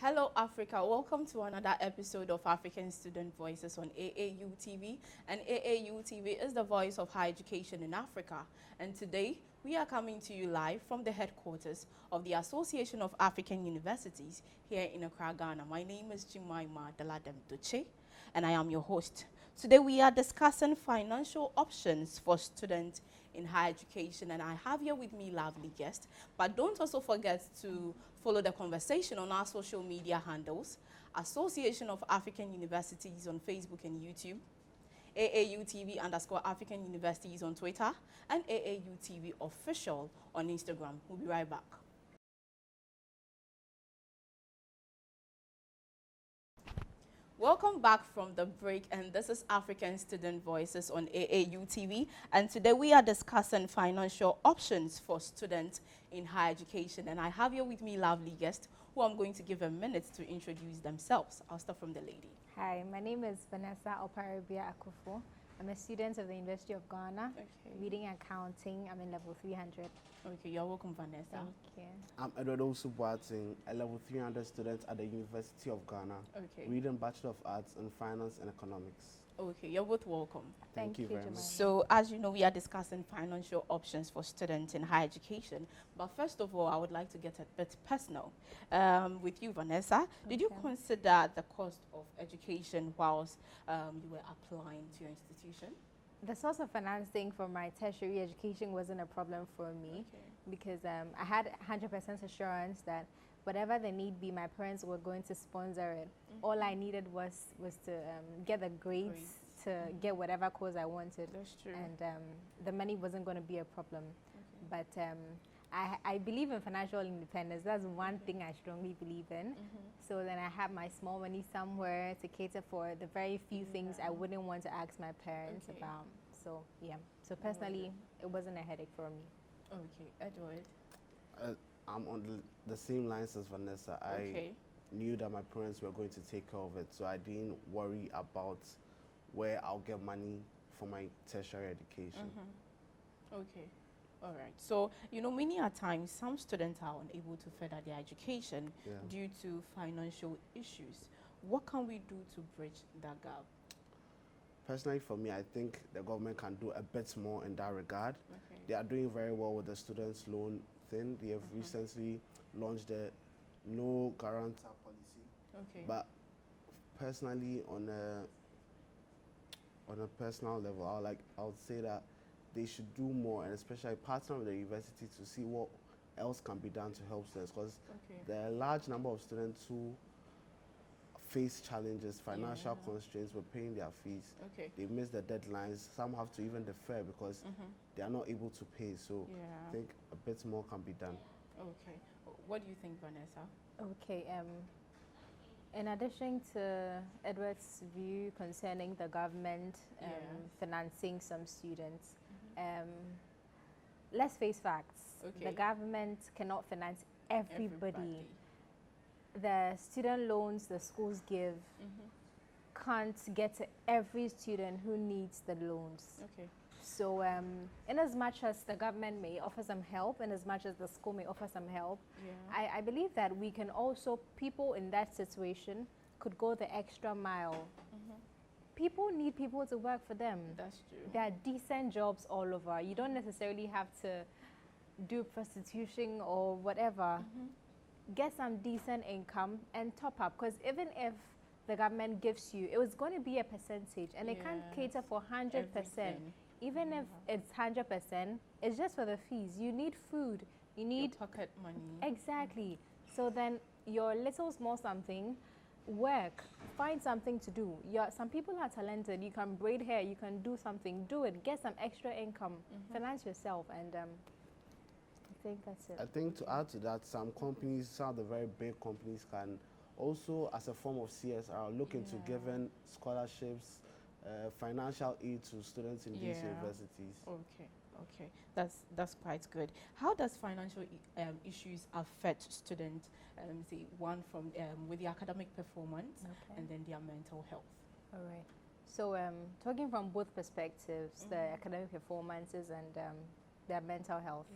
Hello Africa, welcome to another episode of African Student Voices on AAU TV. And AAU TV is the voice of higher education in Africa. And today, we are coming to you live from the headquarters of the Association of African Universities here in Accra, Ghana. My name is Jimaima Daladem Duche, and I am your host. Today, we are discussing financial options for students in higher education, and I have here with me lovely guests. But don't also forget to follow the conversation on our social media handles: Association of African Universities on Facebook and YouTube, AAUTV_African Universities on Twitter, and AAUTV Official on Instagram. We'll be right back. Welcome back from the break, and this is African Student Voices on AAU TV. And today we are discussing financial options for students in higher education. And I have here with me lovely guests who I'm going to give a minute to introduce themselves. I'll start from the lady. Hi, my name is Vanessa Opare Akuffo. I'm a student of the University of Ghana, reading accounting. I'm in level 300. Okay, you're welcome, Vanessa. Thank you. I'm Owusu, Boateng, a level 300 student at the University of Ghana, reading Bachelor of Arts in Finance and Economics. Okay, you're both welcome. Thank you very much. So, as you know, we are discussing financial options for students in higher education. But first of all, I would like to get a bit personal with you, Vanessa. Did you consider the cost of education whilst you were applying to your institution? The source of financing for my tertiary education wasn't a problem for me because I had 100% assurance that whatever the need be, my parents were going to sponsor it. All I needed was to get the grades to get whatever course I wanted. That's true. And the money wasn't going to be a problem. But I believe in financial independence. That's one thing I strongly believe in. So then I have my small money somewhere to cater for the very few things I wouldn't want to ask my parents about. So yeah. So personally, it wasn't a headache for me. Okay, Edward. I'm on the same lines as Vanessa. I knew that my parents were going to take care of it, so I didn't worry about where I'll get money for my tertiary education. Okay. All right. So, you know, many a times some students are unable to further their education due to financial issues. What can we do to bridge that gap? Personally, for me, I think the government can do a bit more in that regard. They are doing very well with the students' loan thing. They have recently launched the no guarantor policy. But personally, on a personal level, I would say that they should do more, and especially partner with the university to see what else can be done to help students, because there are a large number of students who face challenges, financial constraints with paying their fees. They miss the deadlines. Some have to even defer because they are not able to pay. So I think a bit more can be done. Okay. What do you think, Vanessa? Okay. In addition to Edward's view concerning the government financing some students, let's face facts. The government cannot finance everybody. The student loans the schools give can't get to every student who needs the loans. So in as much as the government may offer some help, in as much as the school may offer some help, I believe that we can also, people in that situation could go the extra mile. People need people to work for them. That's true. There are decent jobs all over. You don't necessarily have to do prostitution or whatever. Get some decent income and top up, because even if the government gives you, it was going to be a percentage, and it can't cater for 100%. Even if it's 100%, it's just for the fees. You need food. You need your pocket money. Exactly. So then your little small something, work, find something to do. Some people are talented. You can braid hair. You can do something. Do it. Get some extra income. Finance yourself, and I think that's it. I think to add to that, some companies, some of the very big companies, can also, as a form of CSR, look into giving scholarships, financial aid to students in these universities. Okay, that's quite good. How does financial issues affect students? Say one from with the academic performance and then their mental health. All right. So talking from both perspectives, the academic performances and their mental health.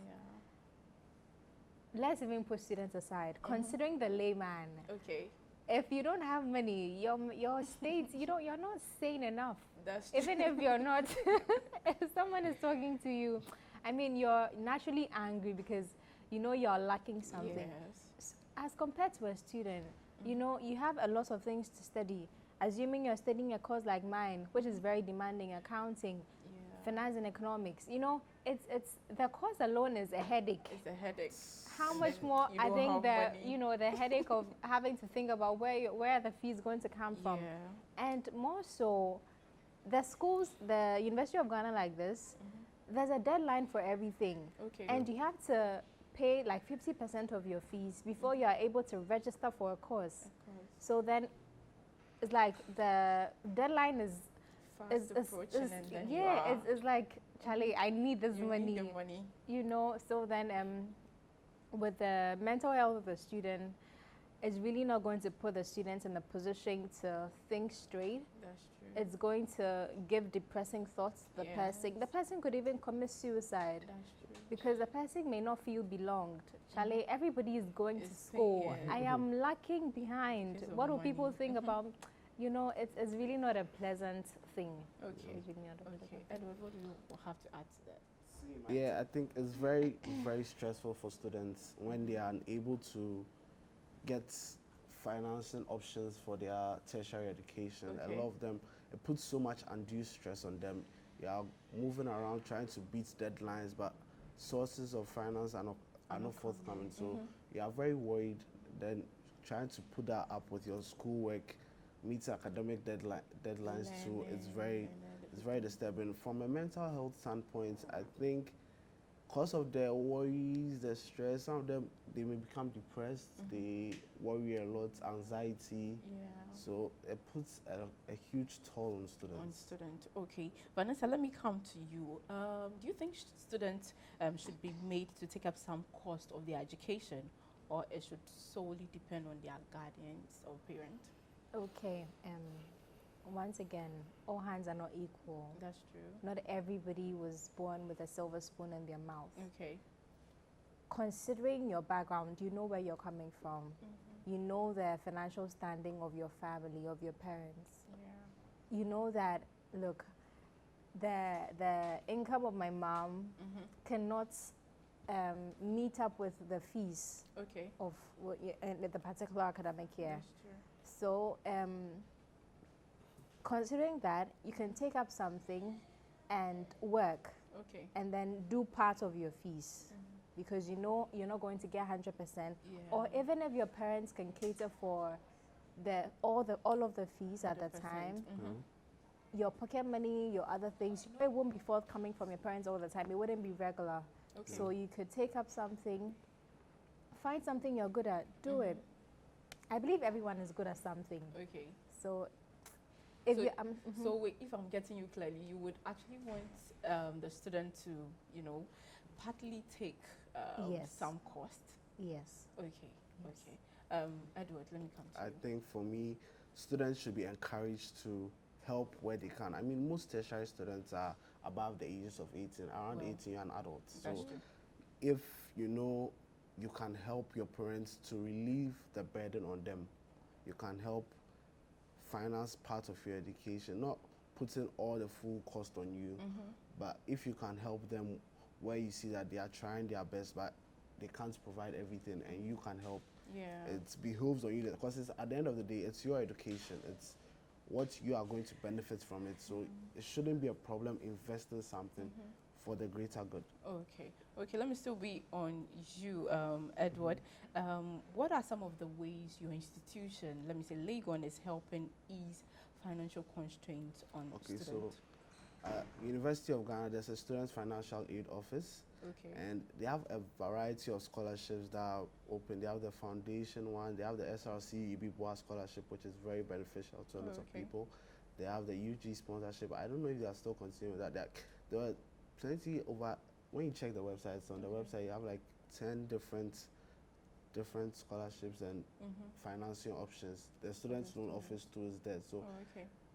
let's even put students aside. Considering the layman, Okay. if you don't have money, your states, you're not sane enough. That's Even true. if you're not, if someone is talking to you, I mean, you're naturally angry because you're lacking something. Yes. As compared to a student, you have a lot of things to study. Assuming you're studying a course like mine, which is very demanding, accounting, finance and economics, it's the course alone is a headache. It's a headache. How much more? You I don't think have the money. the headache of having to think about where the fee is going to come from, and more so, the schools, the University of Ghana like this, there's a deadline for everything, and you have to pay like 50% of your fees before you are able to register for a course. So then, it's like the deadline is approaching, and then it's like, Charlie, I need this money. Need the money. So then with the mental health of the student, it's really not going to put the students in a position to think straight. That's true. It's going to give depressing thoughts to the person. The person could even commit suicide. That's true. Because the person may not feel belonged. Charlie, everybody is going to school. I am lacking behind. What do people think about? It's really not a pleasant thing. Okay. It's really not a pleasant thing. Edward, what do you have to add to that? Yeah, I think it's very, very stressful for students when they are unable to get financing options for their tertiary education. A lot of them, it puts so much undue stress on them. They are moving around trying to beat deadlines, but sources of finance are not forthcoming. So you are very worried. Then trying to put that up with your schoolwork, meet academic deadlines too. It's very disturbing. From a mental health standpoint, I think because of their worries, the stress, some of them, they may become depressed, they worry a lot, anxiety. So it puts a huge toll on students. Okay. Vanessa, let me come to you. Do you think students should be made to take up some cost of their education, or it should solely depend on their guardians or parents? Okay. Once again, all hands are not equal. That's true. Not everybody was born with a silver spoon in their mouth. Okay. Considering your background, you know where you're coming from. You know the financial standing of your family, of your parents. You know that, look, the income of my mom cannot meet up with the fees of the particular academic year. That's true. So, considering that, you can take up something and work and then do part of your fees because you're not going to get 100%. Or even if your parents can cater for all of the fees at the time, your pocket money, your other things, it won't be forthcoming from your parents all the time. It wouldn't be regular. So you could take up something, find something you're good at, do it. I believe everyone is good at something. So if if I'm getting you clearly, you would actually want the student to, partly take some cost. Yes. Edward, let me come to you. I think for me, students should be encouraged to help where they can. I mean, most tertiary students are above the ages of 18, around 18, you're an adult. So if you can help your parents to relieve the burden on them, you can help finance part of your education, not putting all the full cost on you, but if you can help them where you see that they are trying their best but they can't provide everything and you can help, it behooves on you, because at the end of the day, it's your education, it's what you are going to benefit from it, so it shouldn't be a problem investing something for the greater good. Okay, let me still be on you, Edward. What are some of the ways your institution, let me say Legon, is helping ease financial constraints on students? So University of Ghana, there's a Students Financial Aid Office, and they have a variety of scholarships that are open. They have the foundation one, they have the SRC Ibibwa scholarship, which is very beneficial to a lot of people. They have the UG sponsorship. I don't know if they are still continuing with that. There are plenty over, when you check the websites, on the website you have like 10 different scholarships and financing options. The students loan office too is there. So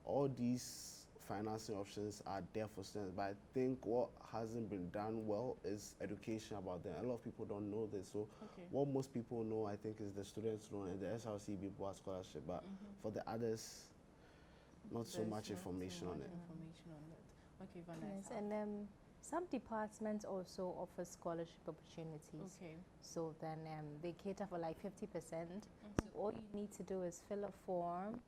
all these financing options are there for students, but I think what hasn't been done well is education about them. A lot of people don't know this. So what most people know, I think, is the students' loan and the SRCB Board scholarship. But for the others, not so much information on it. Okay, Vanessa. Yes, and some departments also offer scholarship opportunities. Okay. So then they cater for like 50%. So all you need to do is fill a form,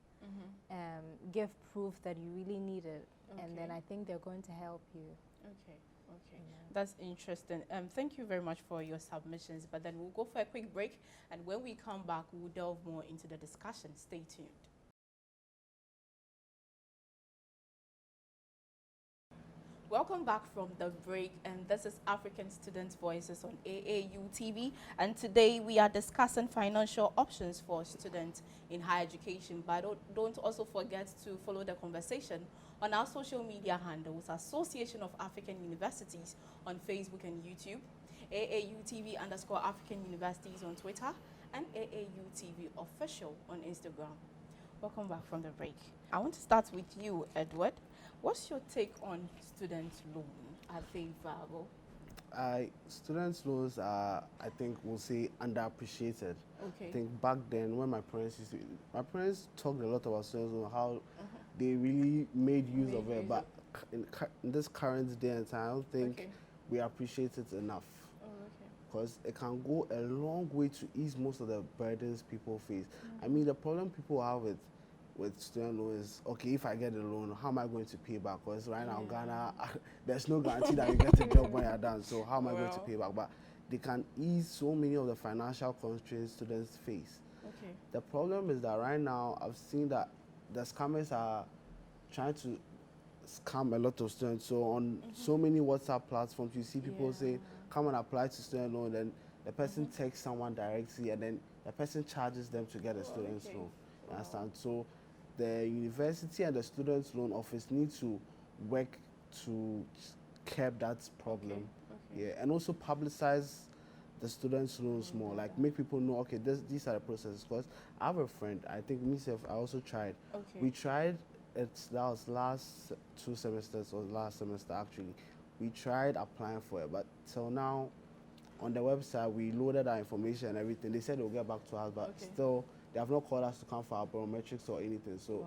give proof that you really need it, and then I think they're going to help you. Okay. That's interesting. Thank you very much for your submissions, but then we'll go for a quick break, and when we come back, we'll delve more into the discussion. Stay tuned. Welcome back from the break, and this is African Students' Voices on AAU TV, and today we are discussing financial options for students in higher education. But don't also forget to follow the conversation on our social media handles, Association of African Universities on Facebook and YouTube, AAU TV _ African Universities on Twitter, and AAU TV Official on Instagram. Welcome back from the break. I want to start with you, Edward. What's your take on student loan? Are they viable? Students' loans are, I think, we'll say, underappreciated. Okay. I think back then, when my parents talked a lot about students' loans, how they really made use of it. But in this current day and time, I don't think we appreciate it enough. Because it can go a long way to ease most of the burdens people face. I mean, the problem people have with student loans is, okay, if I get a loan, how am I going to pay back? Because right now in Ghana, there's no guarantee that you get a job when you're done. So how am I going to pay back? But they can ease so many of the financial constraints students face. Okay. The problem is that right now, I've seen that the scammers are trying to scam a lot of students. So on so many WhatsApp platforms, you see people say, come and apply to student loan, then the person texts someone directly, and then the person charges them to get a student's loan. You understand? So the university and the students' loan office need to work to curb that problem. Yeah, and also publicize the students' loans more, like make people know, okay, these are the processes. Because I have a friend, I think myself, I also tried. We tried, that was last 2 semesters, or last semester actually. We tried applying for it, but till now, on the website, we loaded our information and everything. They said they'll get back to us, but still, they have not called us to come for our barometrics or anything. So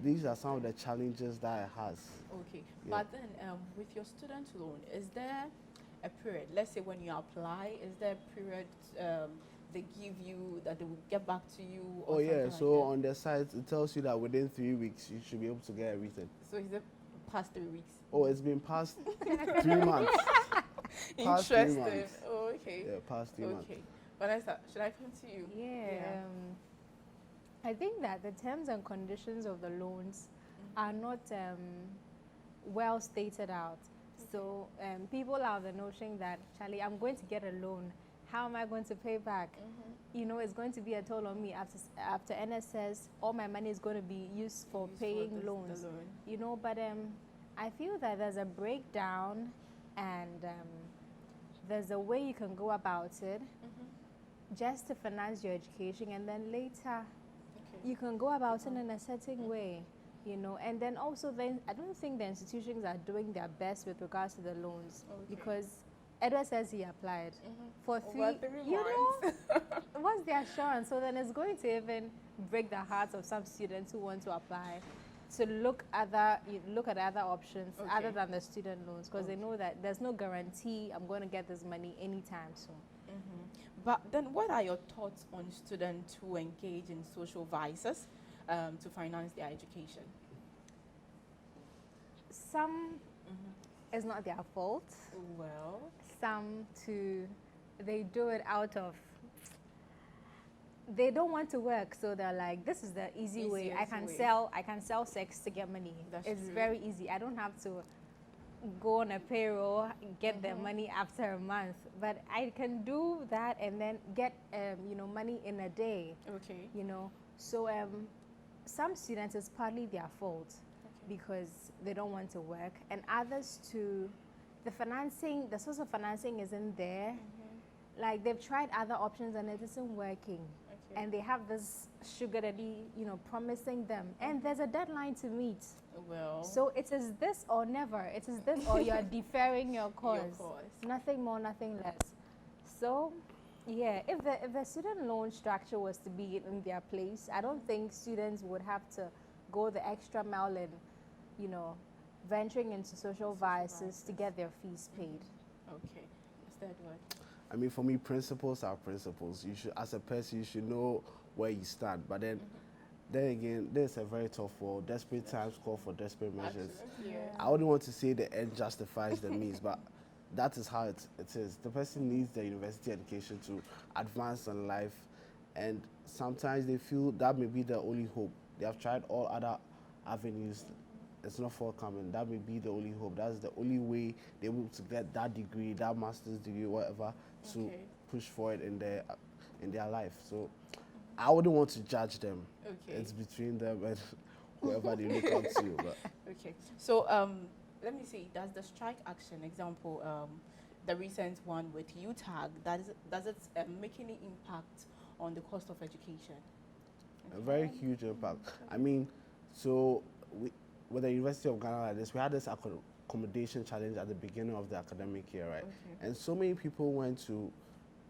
these are some of the challenges that it has. Okay, but then with your student loan, is there a period? Let's say when you apply, is there a period they give you that they will get back to you? Or so on the site, it tells you that within 3 weeks, you should be able to get everything. So is it past 3 weeks? Oh, it's been past 3 months. Interesting. Oh, okay. Yeah, past 3 months. Okay. Vanessa, should I come to you? Yeah. I think that the terms and conditions of the loans are not well stated out. So people have the notion that, Charlie, I'm going to get a loan. How am I going to pay back? You know, it's going to be a toll on me. After NSS, all my money is going to be used for paying loans. You know, but I feel that there's a breakdown, and there's a way you can go about it just to finance your education, and then later you can go about it in a certain way, you know. And then also, then I don't think the institutions are doing their best with regards to the loans, because Edward says he applied for 3 months. You know, what's the assurance? So then it's going to even break the hearts of some students who want to apply to look at other options other than the student loans, because they know that there's no guarantee I'm going to get this money anytime soon. But then what are your thoughts on students who engage in social vices to finance their education? Some it's not their fault. Well, some they do it out of, they don't want to work, so they're like, this is the easy way. I can sell sex to get money. It's very easy. I don't have to go on a payroll, get the money after a month, but I can do that and then get money in a day. Okay. You know, so some students, it's partly their fault because they don't want to work, and others too, the source of financing isn't there. Like, they've tried other options and it isn't working. and they have this sugar daddy, you know, promising them, and there's a deadline to meet. Well, so it is this or never. It is this or you're deferring your course. Nothing more, nothing less. So, yeah, if the student loan structure was to be in their place, I don't think students would have to go the extra mile in, you know, venturing into social vices to get their fees paid. Okay, Mr. Edward. I mean, for me, principles are principles. You should, as a person, you should know where you stand. But then, then again, this is a very tough world. Desperate times call for desperate measures. Yeah. I wouldn't want to say the end justifies the means, but that is how it is. The person needs the university education to advance in life, and sometimes they feel that may be the only hope. They have tried all other avenues. It's not forthcoming. That may be the only hope. That's the only way they're able to get that degree, that master's degree, whatever, to push forward in their life. So I wouldn't want to judge them. Okay. It's between them and whoever they look up to. But. Okay. So let me see. Does the strike action, example, the recent one with UTAG, does it make any impact on the cost of education? A very huge impact. I mean, so with the University of Ghana like this, we had this accommodation challenge at the beginning of the academic year, right? Okay. And so many people went to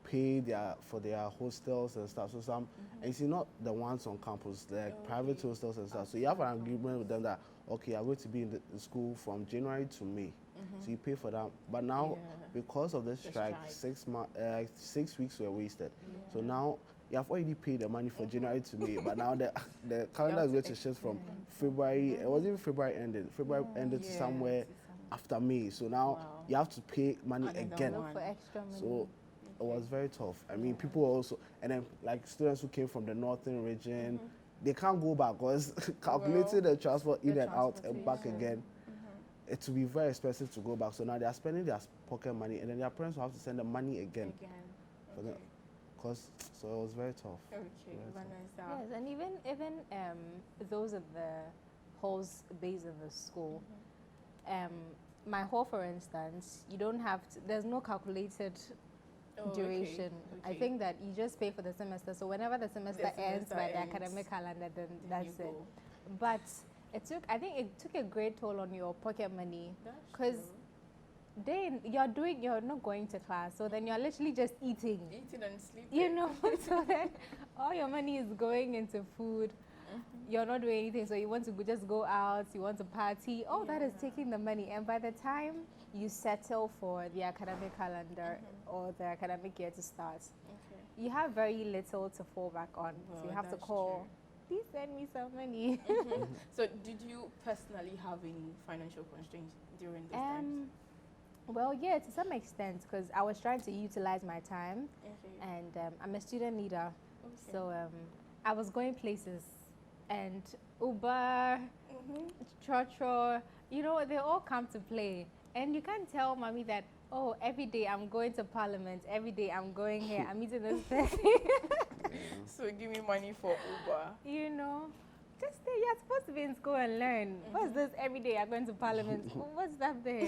pay for their hostels and stuff. So some, and you see, not the ones on campus, like private hostels and stuff. So you have an agreement with them that, okay, you're going to be in the school from January to May. So you pay for that. But now, because of this strike, 6 weeks were wasted. So now, you have already paid the money for January to May, but now the calendar is going to shift from February. It wasn't even February ended. February ended to somewhere after May. So now you have to pay money again. For extra money. So it was very tough. I mean, people also, and then like students who came from the northern region, they can't go back because calculating the transport in and out and back again, it will be very expensive to go back. So now they are spending their pocket money, and then their parents will have to send them money again. For them. So it was very tough. Okay, Vanessa. Yes, and even those at the halls based in the school, my hall, for instance, you don't have to, there's no calculated duration. Okay. I think that you just pay for the semester. So whenever the semester ends by the academic calendar, then that's it. But I think it took a great toll on your pocket money because you're not going to class, so then you're literally just eating and sleeping, you know. So then all your money is going into food. You're not doing anything, so you want to just go out, you want to party, all that is taking the money. And by the time you settle for the academic calendar or the academic year to start, you have very little to fall back on. So you have to call, please send me some money. So did you personally have any financial constraints during this time? Well, yeah, to some extent, because I was trying to utilize my time, and I'm a student leader, so I was going places, and Uber, Trotro, you know, they all come to play, and you can't tell mommy that, oh, every day I'm going to Parliament, every day I'm going here, I'm meeting this person. So give me money for Uber. You know, just say you're supposed to be in school and learn. What's this every day I'm going to Parliament? What's that there?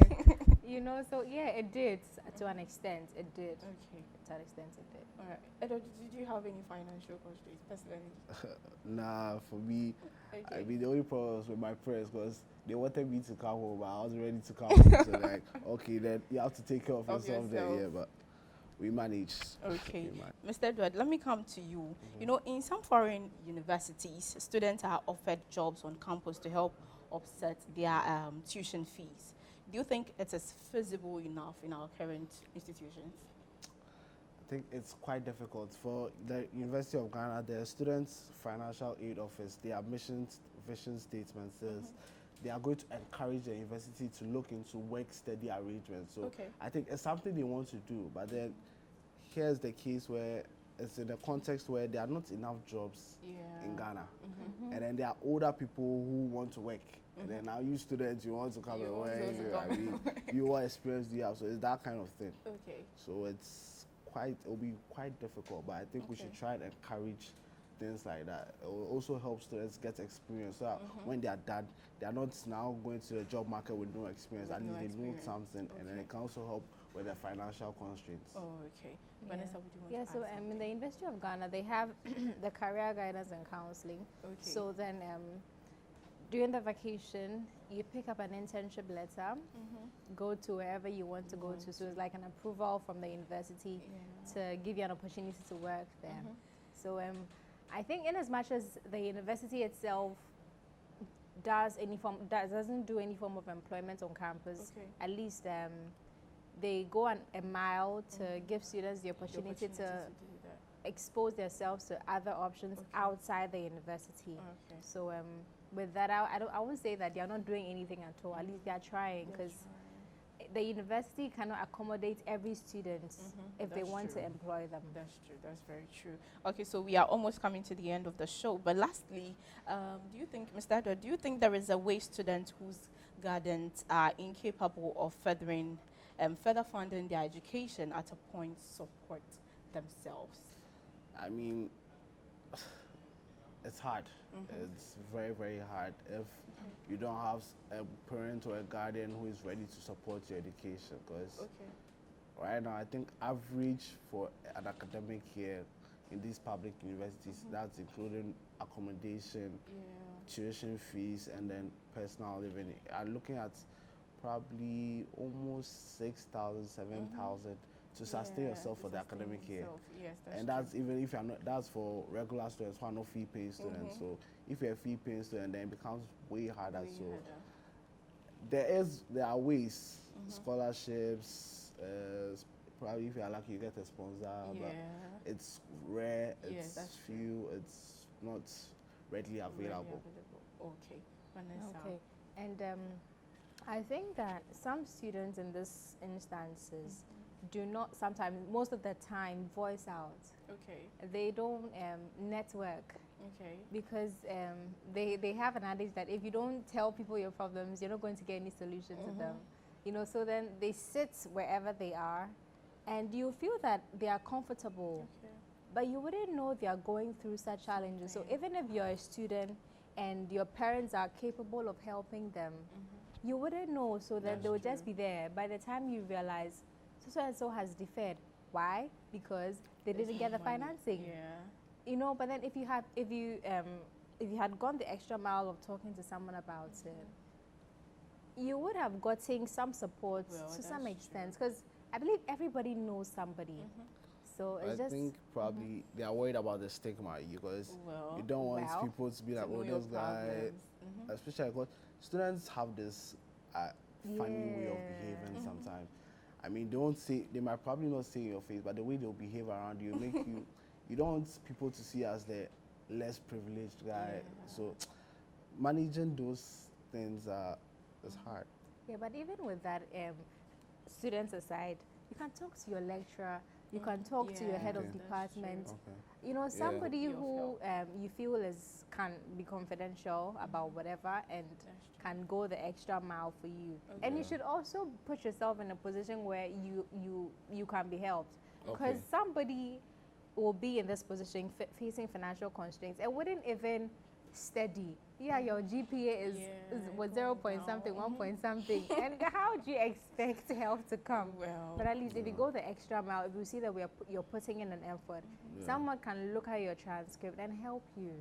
You know, so yeah, it did to an extent. It did. Okay. To an extent, it did. All right. Edo, did you have any financial constraints personally? Nah, for me, I mean, the only problem was with my parents because they wanted me to come home, but I wasn't ready to come home. So like, okay, then you have to take care of yourself then, yeah, but we managed. Okay. Mr. Edward, let me come to you. You know, in some foreign universities, students are offered jobs on campus to help offset their tuition fees. Do you think it is feasible enough in our current institutions? I think it's quite difficult. For the University of Ghana, the Students' Financial Aid Office, their vision statement says they are going to encourage the university to look into work-study arrangements. So I think it's something they want to do, but then here's the case where it's in the context where there are not enough jobs in Ghana. And then there are older people who want to work. And then now you students, you want to come and work. I mean, what experience do you have? So it's that kind of thing. So it'll be quite difficult, but I think we should try and encourage things like that. It will also help students get experience so that when they are done, they are not now going to the job market with no experience. They know something, and then it can also help with the financial constraints. Oh, okay. Vanessa, would you want to add so something? in the University of Ghana, they have the career guidance and counseling. Okay. So then during the vacation, you pick up an internship letter, go to wherever you want to go to. So it's like an approval from the university to give you an opportunity to work there. So I think in as much as the university itself doesn't do any form of employment on campus, at least they go a mile to give students the opportunity to expose themselves to other options outside the university. So with that, I won't say that they are not doing anything at all. At least they are trying, because the university cannot accommodate every student if they want to employ them. That's true. That's very true. Okay, so we are almost coming to the end of the show. But lastly, do you think, Mr. Edward, do you think there is a way students whose guardians are incapable of further funding their education at a point support themselves? I mean, it's hard. It's very, very hard if you don't have a parent or a guardian who is ready to support your education. Because right now, I think average for an academic year in these public universities, that's including accommodation, tuition fees, and then personal living, are looking at probably almost 6,000, 7,000 to sustain yourself for the academic year. Yes, and that's even if you're not, that's for regular students who are not fee paying students. So if you're a fee paying student, then it becomes way harder. There are ways, scholarships, probably if you're lucky you get a sponsor, but it's rare, it's few, it's not readily available. Okay, Vanessa. Okay, and I think that some students in these instances do not sometimes, most of the time, voice out. Okay. They don't network. Okay. Because they have an adage that if you don't tell people your problems, you're not going to get any solution to them. You know, so then they sit wherever they are, and you feel that they are comfortable, but you wouldn't know they are going through such challenges. So even if you're a student and your parents are capable of helping them, you wouldn't know, so that they will just be there. By the time you realize, so and so has deferred. Why? Because they didn't get the financing. You know, but then if you had gone the extra mile of talking to someone about it, you would have gotten some support to some extent, because I believe everybody knows somebody. So it's I think probably they are worried about the stigma, because you don't want people to be like, oh, this guy, especially because students have this funny way of behaving sometimes. I mean, they might probably not say in your face, but the way they'll behave around you make you don't want people to see as the less privileged guy. So managing those things is hard. Yeah, but even with that, students aside, you can talk to your lecturer, you can talk to your head of department. You know, somebody who you feel can be confidential about whatever and can go the extra mile for you. And you should also put yourself in a position where you can be helped. Because somebody will be in this position facing financial constraints and wouldn't even study. Your GPA was 0 point something, 1 point something. And how do you expect help to come? But at least if you go the extra mile, if you see that you're putting in an effort, someone can look at your transcript and help you.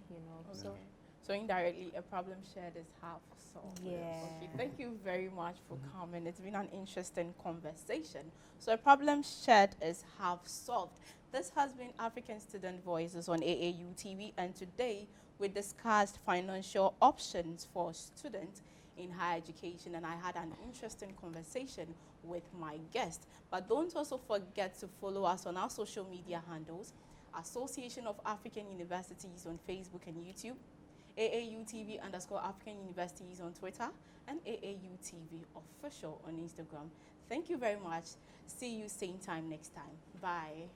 You know. So indirectly, a problem shared is half solved. Okay, thank you very much for coming. It's been an interesting conversation. So a problem shared is half solved. This has been African Student Voices on AAU TV, and today we discussed financial options for students in higher education, and I had an interesting conversation with my guest. But don't also forget to follow us on our social media handles, Association of African Universities on Facebook and YouTube, AAUTV_African Universities on Twitter, and AAUTV Official on Instagram. Thank you very much. See you same time next time. Bye.